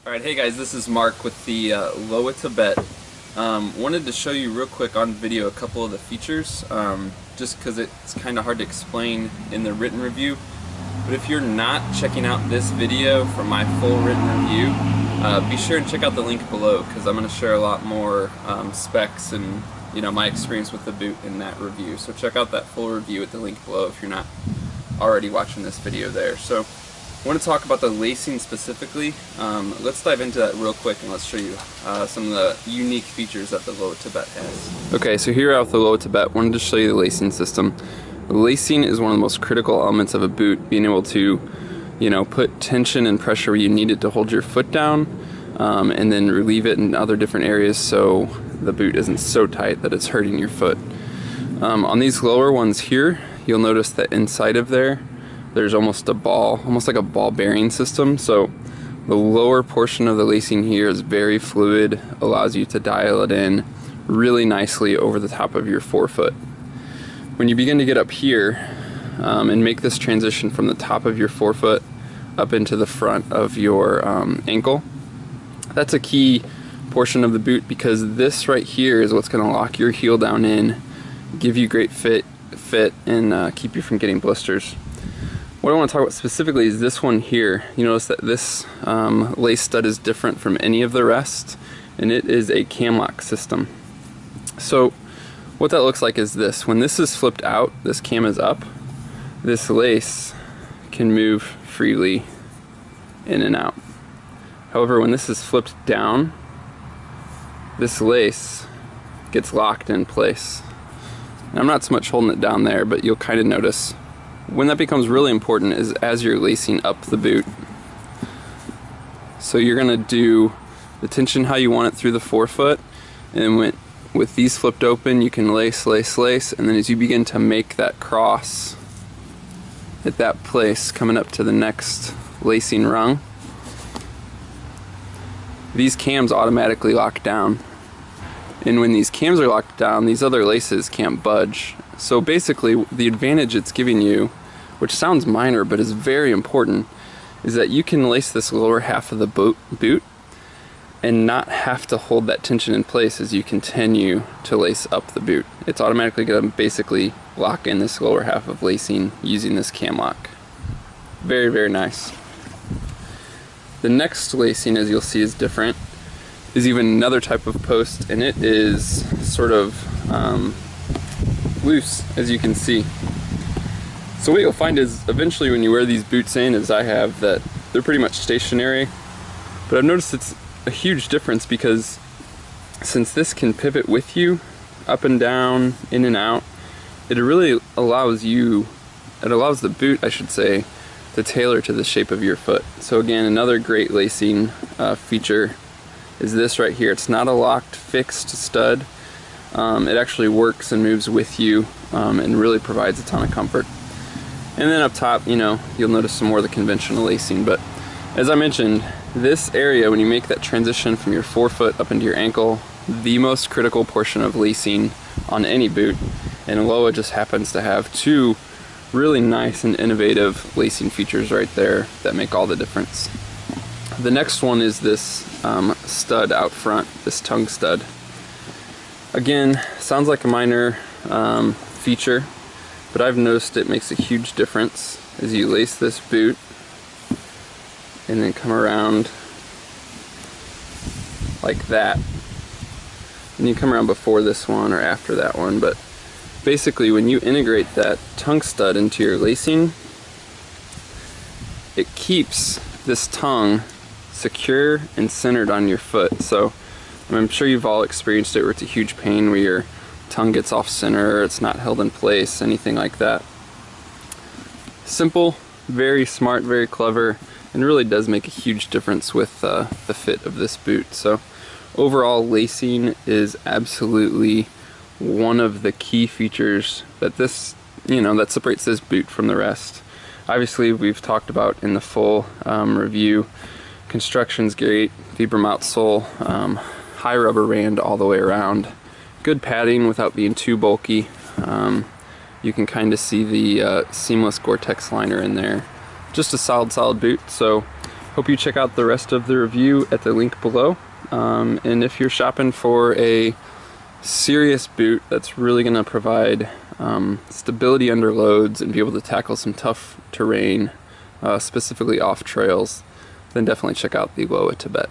Alright, hey guys, this is Mark with the LOWA Tibet. Wanted to show you real quick on video a couple of the features, just because it's kind of hard to explain in the written review. But if you're not checking out this video for my full written review, be sure and check out the link below, because I'm going to share a lot more specs and my experience with the boot in that review. So check out that full review at the link below if you're not already watching this video there. So I want to talk about the lacing specifically. Let's dive into that real quick and let's show you some of the unique features that the LOWA Tibet has. Okay, so here out with the LOWA Tibet, I wanted to show you the lacing system. The lacing is one of the most critical elements of a boot, being able to put tension and pressure where you need it to hold your foot down, and then relieve it in other different areas so the boot isn't so tight that it's hurting your foot. On these lower ones here, you'll notice that inside of there's almost a ball, almost like a ball bearing system. So the lower portion of the lacing here is very fluid, allows you to dial it in really nicely over the top of your forefoot. When you begin to get up here and make this transition from the top of your forefoot up into the front of your ankle, that's a key portion of the boot, because this right here is what's going to lock your heel down in, give you great fit and keep you from getting blisters. What I want to talk about specifically is this one here. You notice that this lace stud is different from any of the rest, and it is a cam lock system. So what that looks like is this. When this is flipped out, this cam is up, this lace can move freely in and out. However, when this is flipped down, this lace gets locked in place. And I'm not so much holding it down there, but you'll kind of notice when that becomes really important is as you're lacing up the boot. So you're gonna do the tension how you want it through the forefoot, and with these flipped open, you can lace, and then as you begin to make that cross at that place, coming up to the next lacing rung, these cams automatically lock down. And when these cams are locked down, these other laces can't budge. So basically, the advantage it's giving you, which sounds minor but is very important, is that you can lace this lower half of the boot and not have to hold that tension in place as you continue to lace up the boot. It's automatically going to basically lock in this lower half of lacing using this cam lock. Very, very nice. The next lacing, as you'll see, is different. Is even another type of post, and it is sort of loose, as you can see. So what you'll find is eventually when you wear these boots in, as I have, that they're pretty much stationary. But I've noticed it's a huge difference, because since this can pivot with you up and down, in and out, it really allows the boot, I should say, to tailor to the shape of your foot. So again, another great lacing feature is this right here. It's not a locked, fixed stud. It actually works and moves with you and really provides a ton of comfort. And then up top, you'll notice some more of the conventional lacing. But as I mentioned, this area, when you make that transition from your forefoot up into your ankle, the most critical portion of lacing on any boot. And LOWA just happens to have two really nice and innovative lacing features right there that make all the difference. The next one is this stud out front, this tongue stud. Again, sounds like a minor feature, but I've noticed it makes a huge difference as you lace this boot and then come around like that. And you come around before this one or after that one, but basically when you integrate that tongue stud into your lacing, it keeps this tongue secure and centered on your foot. So I'm sure you've all experienced it where it's a huge pain where your tongue gets off center, or it's not held in place, anything like that. Simple, very smart, very clever, and really does make a huge difference with the fit of this boot. So overall, lacing is absolutely one of the key features that that separates this boot from the rest. Obviously, we've talked about in the full review, construction's great, Vibram outsole, high rubber band all the way around, good padding without being too bulky. You can kind of see the seamless Gore-Tex liner in there. Just a solid boot. So Hope you check out the rest of the review at the link below. And if you're shopping for a serious boot that's really going to provide stability under loads and be able to tackle some tough terrain, specifically off trails, then definitely check out the LOWA Tibet.